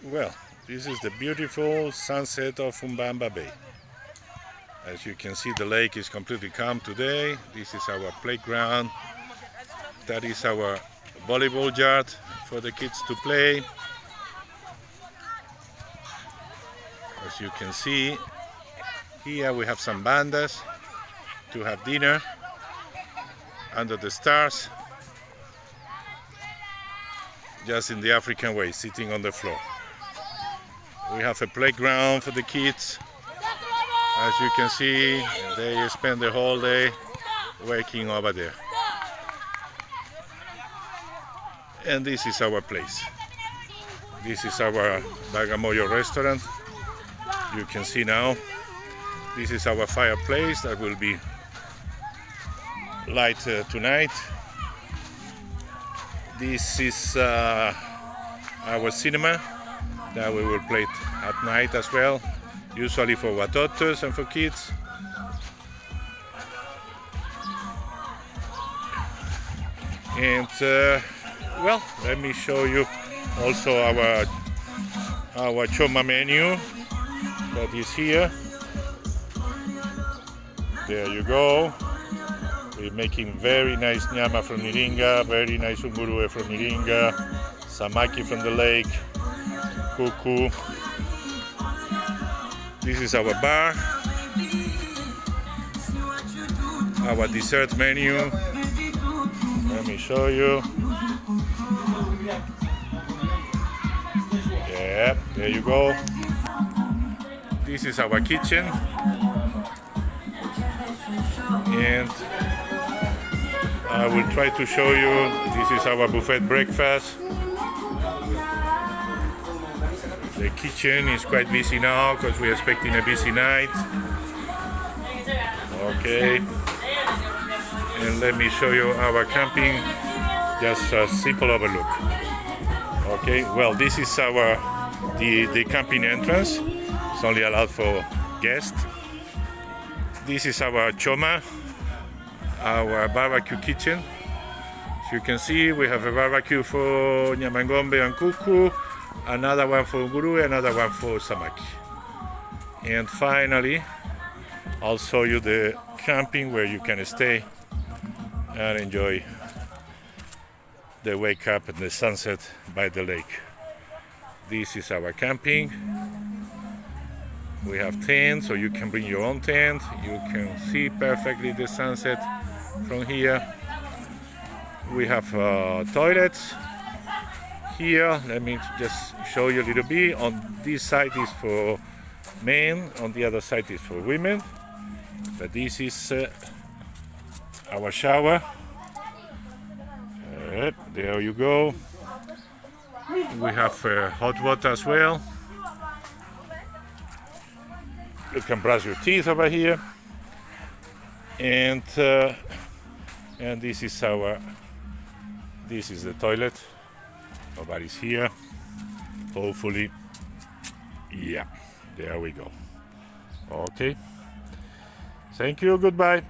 Well, this is the beautiful sunset of Mbamba Bay. As you can see, the lake is completely calm today. This is our playground. That is our volleyball yard for the kids to play. As you can see, here we have some bandas to have dinner under the stars, just in the African way, sitting on the floor. We have a playground for the kids. As you can see, they spend the whole day working over there. And this is our place. This is our Bagamoyo restaurant. You can see now, this is our fireplace that will be light tonight. This is our cinema that we will play at night as well, usually for watotos and for kids. And well, let me show you also our choma menu that is here. There you go. We're making very nice nyama from Iringa, very nice umurue from Iringa, samaki from the lake, kuku. This is our bar, our dessert menu. Let me show you. Yeah, there you go. This is our kitchen. And I will try to show you, this is our buffet breakfast. The kitchen is quite busy now because we're expecting a busy night. Okay. And let me show you our camping, just a simple overlook. Okay, well, this is the camping entrance. It's only allowed for guests. This is our choma, our barbecue kitchen. As you can see, we have a barbecue for nyamangombe and kuku, another one for ngurue, another one for samaki. And finally, I'll show you the camping where you can stay and enjoy the wake up and the sunset by the lake. This is our camping. We have tents, so you can bring your own tent. You can see perfectly the sunset from here. We have toilets here. Let me just show you a little bit. On this side is for men, on the other side is for women. But this is our shower. There you go. We have hot water as well. You can brush your teeth over here, and this is the toilet. Nobody's here. Hopefully, yeah. There we go. Okay. Thank you. Goodbye.